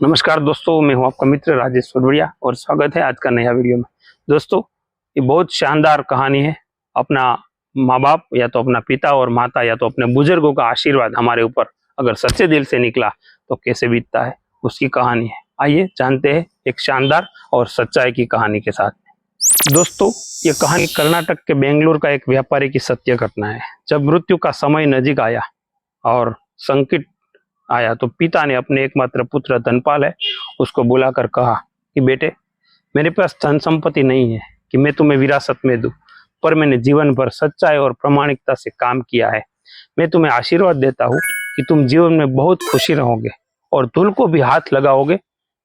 नमस्कार दोस्तों, मैं हूं आपका मित्र राजेश सोडवड़िया और स्वागत है आज का नया वीडियो में। दोस्तों, ये बहुत शानदार कहानी है। अपना माँ बाप या तो अपना पिता और माता या तो अपने बुजुर्गों का आशीर्वाद हमारे ऊपर अगर सच्चे दिल से निकला तो कैसे बीतता है, उसकी कहानी है। आइए जानते हैं एक शानदार और सच्चाई की कहानी के साथ। दोस्तों, ये कहानी कर्नाटक के बेंगलुरु का एक व्यापारी की सत्य घटना है। जब मृत्यु का समय नजीक आया और संकट आया तो पिता ने अपने एकमात्र पुत्र धनपाल है उसको बुलाकर कहा कि बेटे, मेरे पास धन संपत्ति नहीं है कि मैं तुम्हें विरासत में दूं, पर मैंने जीवन भर सच्चाई और प्रामाणिकता से काम किया है। मैं तुम्हें आशीर्वाद देता हूँ कि तुम जीवन में बहुत खुशी रहोगे और धूल को भी हाथ लगाओगे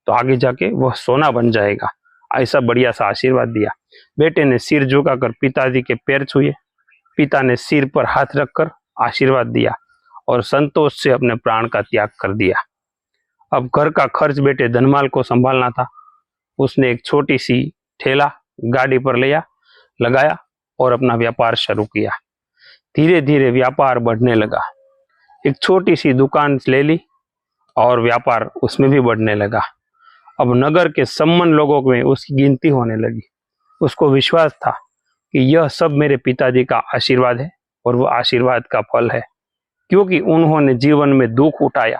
तो आगे जाके वह सोना बन जाएगा। ऐसा बढ़िया सा आशीर्वाद दिया। बेटे ने सिर झुकाकर पिताजी के पैर छुए। पिता ने सिर पर हाथ रखकर आशीर्वाद दिया और संतोष से अपने प्राण का त्याग कर दिया। अब घर का खर्च बेटे धनपाल को संभालना था। उसने एक छोटी सी ठेला गाड़ी पर लगाया और अपना व्यापार शुरू किया। धीरे धीरे व्यापार बढ़ने लगा। एक छोटी सी दुकान ले ली और व्यापार उसमें भी बढ़ने लगा। अब नगर के सम्मान लोगों में उसकी गिनती होने लगी। उसको विश्वास था कि यह सब मेरे पिताजी का आशीर्वाद है और वह आशीर्वाद का फल है, क्योंकि उन्होंने जीवन में दुख उठाया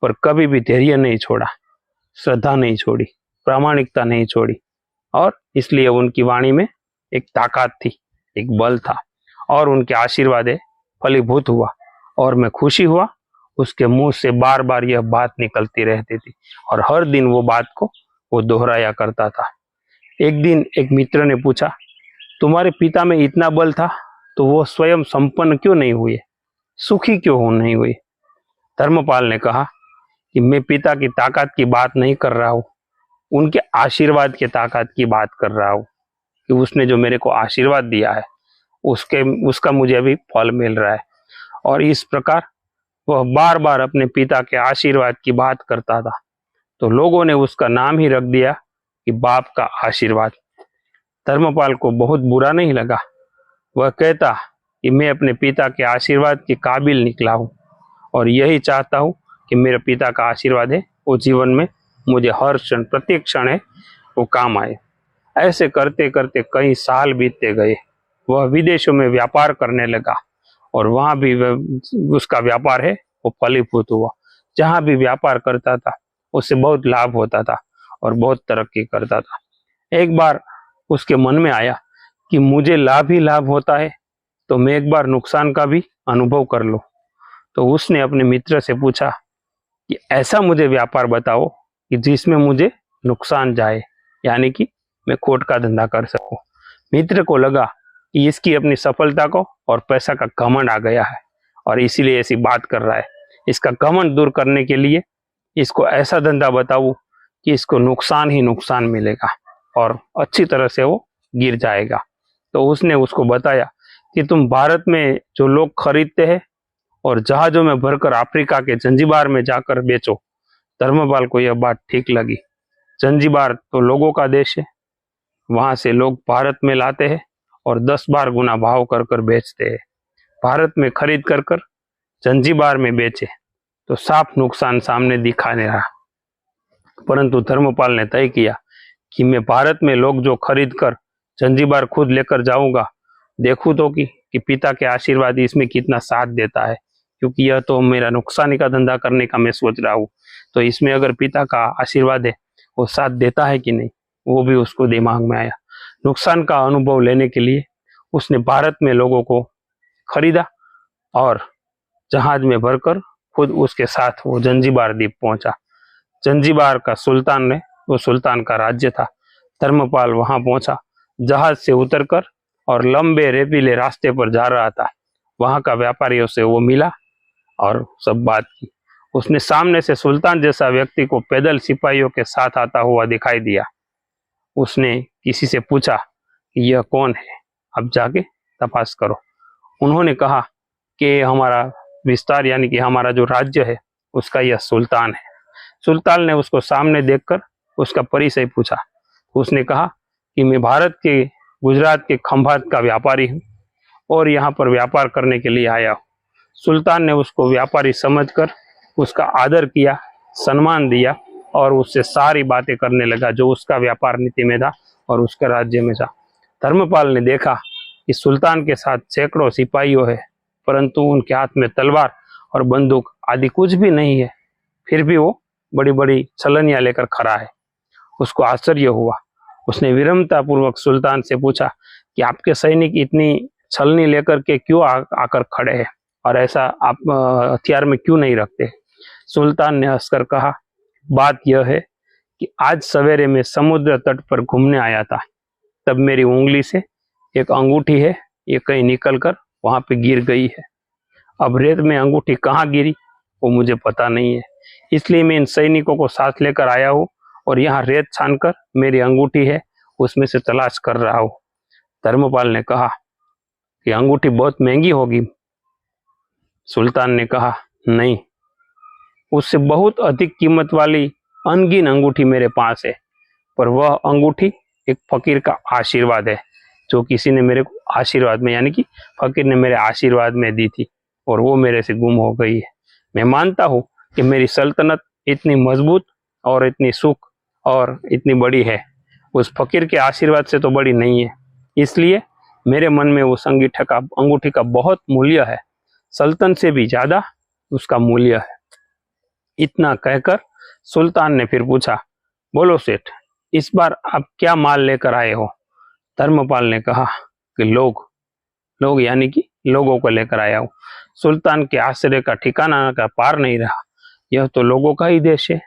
पर कभी भी धैर्य नहीं छोड़ा, श्रद्धा नहीं छोड़ी, प्रामाणिकता नहीं छोड़ी, और इसलिए उनकी वाणी में एक ताकत थी, एक बल था और उनके आशीर्वाद फलीभूत हुआ और मैं खुशी हुआ। उसके मुंह से बार बार यह बात निकलती रहती थी और हर दिन वो बात को वो दोहराया करता था। एक दिन एक मित्र ने पूछा, तुम्हारे पिता में इतना बल था तो वो स्वयं संपन्न क्यों नहीं हुए, सुखी क्यों नहीं हुई? धर्मपाल ने कहा कि मैं पिता की ताकत की बात नहीं कर रहा हूँ, उनके आशीर्वाद की ताकत की बात कर रहा हूँ कि उसने जो मेरे को आशीर्वाद दिया है उसका मुझे अभी फल मिल रहा है। और इस प्रकार वह बार बार अपने पिता के आशीर्वाद की बात करता था, तो लोगों ने उसका नाम ही रख दिया कि बाप का आशीर्वाद। धर्मपाल को बहुत बुरा नहीं लगा। वह कहता कि मैं अपने पिता के आशीर्वाद के काबिल निकला हूँ और यही चाहता हूँ कि मेरे पिता का आशीर्वाद है वो जीवन में मुझे हर क्षण प्रत्येक क्षण है वो काम आए। ऐसे करते करते कई साल बीतते गए। वह विदेशों में व्यापार करने लगा और वहाँ भी उसका व्यापार है वो फलीभूत हुआ। जहाँ भी व्यापार करता था उससे बहुत लाभ होता था और बहुत तरक्की करता था। एक बार उसके मन में आया कि मुझे लाभ ही लाभ होता है तो मैं एक बार नुकसान का भी अनुभव कर लूं। तो उसने अपने मित्र से पूछा कि ऐसा मुझे व्यापार बताओ कि जिसमें मुझे नुकसान जाए, यानी कि मैं खोट का धंधा कर सकूं। मित्र को लगा कि इसकी अपनी सफलता को और पैसा का घमंड आ गया है और इसीलिए ऐसी बात कर रहा है। इसका घमंड दूर करने के लिए इसको ऐसा धंधा बताऊं कि इसको नुकसान ही नुकसान मिलेगा और अच्छी तरह से वो गिर जाएगा। तो उसने उसको बताया कि तुम भारत में जो लोग खरीदते हैं और जहाजों में भरकर अफ्रीका के जंजीबार में जाकर बेचो। धर्मपाल को यह बात ठीक लगी। जंजीबार तो लोगों का देश है, वहां से लोग भारत में लाते हैं और 10 बार गुना भाव कर कर बेचते हैं। भारत में खरीद कर कर जंजीबार में बेचे तो साफ नुकसान सामने दिखाने रहा। परंतु धर्मपाल ने तय किया कि मैं भारत में लोग जो खरीद कर जंजीबार खुद लेकर जाऊंगा, देखूं तो कि पिता के आशीर्वाद इसमें कितना साथ देता है, क्योंकि यह तो मेरा नुकसानी का धंधा करने का मैं सोच रहा हूँ, तो इसमें अगर पिता का आशीर्वाद है वो साथ देता है कि नहीं, वो भी उसको दिमाग में आया। नुकसान का अनुभव लेने के लिए उसने भारत में लोगों को खरीदा और जहाज में भरकर खुद उसके साथ वो जंजीबार द्वीप पहुंचा। जंजीबार का सुल्तान ने वो सुल्तान का राज्य था। धर्मपाल वहां पहुंचा, जहाज से उतरकर और लंबे रेतीले रास्ते पर जा रहा था। वहां का व्यापारियों से वो मिला और सब बात की। उसने सामने से सुल्तान जैसा व्यक्ति को पैदल सिपाहियों के साथ आता हुआ दिखाई दिया। उसने किसी से पूछा कि यह कौन है, अब जाके तपास करो। उन्होंने कहा कि हमारा विस्तार यानी कि हमारा जो राज्य है उसका यह सुल्तान है। सुल्तान ने उसको सामने देखकर उसका परिचय पूछा। उसने कहा कि मैं भारत के गुजरात के खंभात का व्यापारी हूँ और यहाँ पर व्यापार करने के लिए आया हूँ। सुल्तान ने उसको व्यापारी समझकर उसका आदर किया, सम्मान दिया और उससे सारी बातें करने लगा जो उसका व्यापार नीति में था और उसके राज्य में था। धर्मपाल ने देखा कि सुल्तान के साथ सैकड़ों सिपाहियों है, परंतु उनके हाथ में तलवार और बंदूक आदि कुछ भी नहीं है, फिर भी वो बड़ी बड़ी छलनियां लेकर खड़ा है। उसको आश्चर्य हुआ। उसने विनम्रता पूर्वक सुल्तान से पूछा कि आपके सैनिक इतनी छलनी लेकर के क्यों आकर खड़े हैं और ऐसा आप हथियार में क्यों नहीं रखते। सुल्तान ने हंसकर कहा, बात यह है कि आज सवेरे मैं समुद्र तट पर घूमने आया था, तब मेरी उंगली से एक अंगूठी है, ये कहीं निकलकर वहां पे गिर गई है। अब रेत में अंगूठी कहाँ गिरी वो मुझे पता नहीं है, इसलिए मैं इन सैनिकों को साथ लेकर आया हूँ और यहाँ रेत छानकर मेरी अंगूठी है उसमें से तलाश कर रहा हूँ। धर्मपाल ने कहा कि अंगूठी बहुत महंगी होगी। सुल्तान ने कहा, नहीं, उससे बहुत अधिक कीमत वाली अनगिन अंगूठी मेरे पास है, पर वह अंगूठी एक फकीर का आशीर्वाद है, जो किसी ने मेरे को आशीर्वाद में यानी कि फकीर ने मेरे आशीर्वाद में दी थी और वो मेरे से गुम हो गई है। मैं मानता हूँ कि मेरी सल्तनत इतनी मजबूत और इतनी सुख और इतनी बड़ी है, उस फकीर के आशीर्वाद से तो बड़ी नहीं है, इसलिए मेरे मन में उस अंगूठी का बहुत मूल्य है, सल्तन से भी ज्यादा उसका मूल्य है। इतना कहकर सुल्तान ने फिर पूछा, बोलो सेठ, इस बार आप क्या माल लेकर आए हो। धर्मपाल ने कहा कि लोग यानी कि लोगों को लेकर आया हूं। सुल्तान के आश्चर्य का ठिकाना का पार नहीं रहा। यह तो लोगों का ही देश है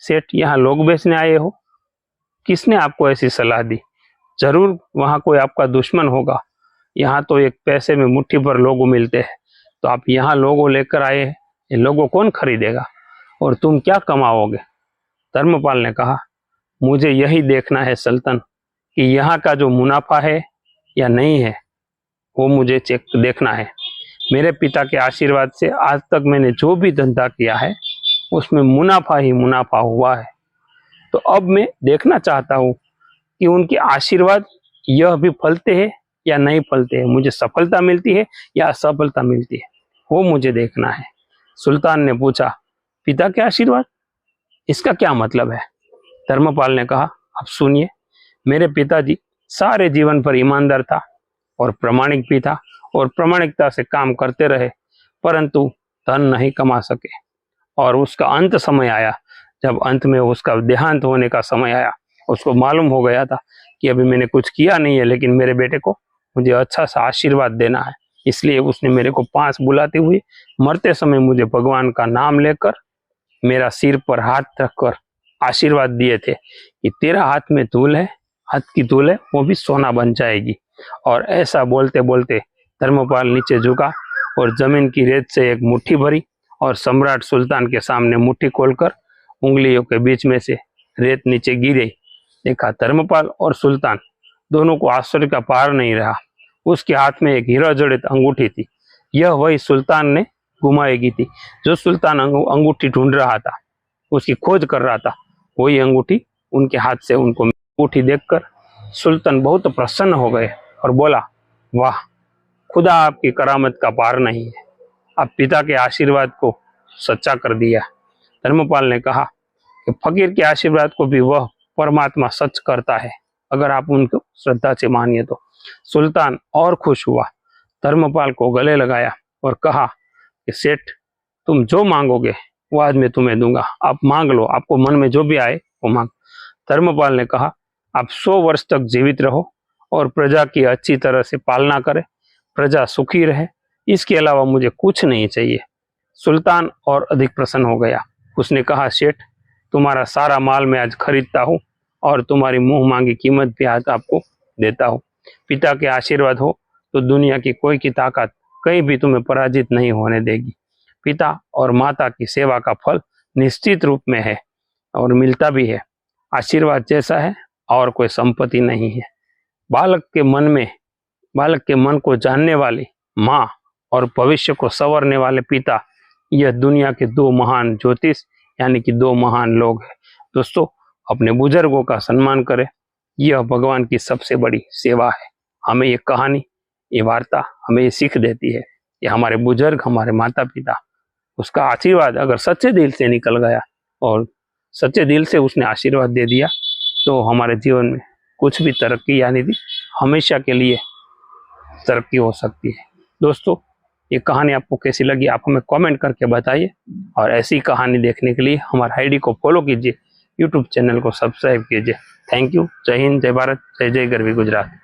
सेठ, यहाँ लोग बेचने आए हो। किसने आपको ऐसी सलाह दी? जरूर वहां कोई आपका दुश्मन होगा। यहाँ तो एक पैसे में मुट्ठी भर लोग मिलते हैं, तो आप यहाँ लोगों लेकर आए हैं, ये लोगों कौन खरीदेगा और तुम क्या कमाओगे। धर्मपाल ने कहा, मुझे यही देखना है सल्तन कि यहाँ का जो मुनाफा है या नहीं है, वो मुझे चेक देखना है। मेरे पिता के आशीर्वाद से आज तक मैंने जो भी धंधा किया है उसमें मुनाफा ही मुनाफा हुआ है, तो अब मैं देखना चाहता हूँ कि उनके आशीर्वाद यह भी फलते हैं या नहीं फलते हैं, मुझे सफलता मिलती है या असफलता मिलती है, वो मुझे देखना है। सुल्तान ने पूछा, पिता के आशीर्वाद, इसका क्या मतलब है। धर्मपाल ने कहा, अब सुनिए, मेरे पिताजी सारे जीवन पर ईमानदार था और प्रामाणिक भी था और प्रामाणिकता से काम करते रहे, परंतु धन नहीं कमा सके और उसका अंत समय आया। जब अंत में उसका देहांत होने का समय आया, उसको मालूम हो गया था कि अभी मैंने कुछ किया नहीं है, लेकिन मेरे बेटे को मुझे अच्छा सा आशीर्वाद देना है, इसलिए उसने मेरे को पास बुलाते हुए मरते समय मुझे भगवान का नाम लेकर मेरा सिर पर हाथ रखकर आशीर्वाद दिए थे कि तेरा हाथ में धूल है, हाथ की धूल है वो भी सोना बन जाएगी। और ऐसा बोलते बोलते धर्मपाल नीचे झुका और जमीन की रेत से एक मुट्ठी भरी और सम्राट सुल्तान के सामने मुट्ठी खोलकर उंगलियों के बीच में से रेत नीचे गिरी। देखा, धर्मपाल और सुल्तान दोनों को आश्चर्य का पार नहीं रहा। उसके हाथ में एक हीरा जड़ित अंगूठी थी। यह वही सुल्तान ने घुमाएगी थी, जो सुल्तान अंगूठी ढूंढ रहा था, उसकी खोज कर रहा था, वही अंगूठी उनके हाथ से उनको अंगूठी देखकर सुल्तान बहुत प्रसन्न हो गए और बोला, वाह, खुदा आपकी करामत का पार नहीं है, आप पिता के आशीर्वाद को सच्चा कर दिया। धर्मपाल ने कहा कि फकीर के आशीर्वाद को भी वह परमात्मा सच करता है, अगर आप उनको श्रद्धा से मानिए तो। सुल्तान और खुश हुआ, धर्मपाल को गले लगाया और कहा कि सेठ, तुम जो मांगोगे वो आज मैं तुम्हें दूंगा, आप मांग लो, आपको मन में जो भी आए वो मांग। धर्मपाल ने कहा, आप 100 वर्ष तक जीवित रहो और प्रजा की अच्छी तरह से पालना करें, प्रजा सुखी रहे, इसके अलावा मुझे कुछ नहीं चाहिए। सुल्तान और अधिक प्रसन्न हो गया। उसने कहा, सेठ, तुम्हारा सारा माल मैं आज खरीदता हूँ और तुम्हारी मुंह मांगी कीमत भी आज आपको देता हूँ। पिता के आशीर्वाद हो तो दुनिया की कोई की ताकत कहीं भी तुम्हें पराजित नहीं होने देगी। पिता और माता की सेवा का फल निश्चित रूप में है और मिलता भी है। आशीर्वाद जैसा है और कोई संपत्ति नहीं है। बालक के मन को जानने वाली माँ और भविष्य को संवरने वाले पिता, यह दुनिया के 2 महान ज्योतिष यानी कि 2 महान लोग हैं। दोस्तों, अपने बुजुर्गों का सम्मान करें, यह भगवान की सबसे बड़ी सेवा है। हमें ये कहानी, ये वार्ता हमें ये सीख देती है कि हमारे बुजुर्ग, हमारे माता पिता, उसका आशीर्वाद अगर सच्चे दिल से निकल गया और सच्चे दिल से उसने आशीर्वाद दे दिया तो हमारे जीवन में कुछ भी तरक्की यानी थी हमेशा के लिए तरक्की हो सकती है। दोस्तों, ये कहानी आपको कैसी लगी आप हमें कमेंट करके बताइए, और ऐसी कहानी देखने के लिए हमारे आईडी को फॉलो कीजिए, यूट्यूब चैनल को सब्सक्राइब कीजिए। Thank you. जय हिंद, जय भारत, जय जय गरवी गुजरात।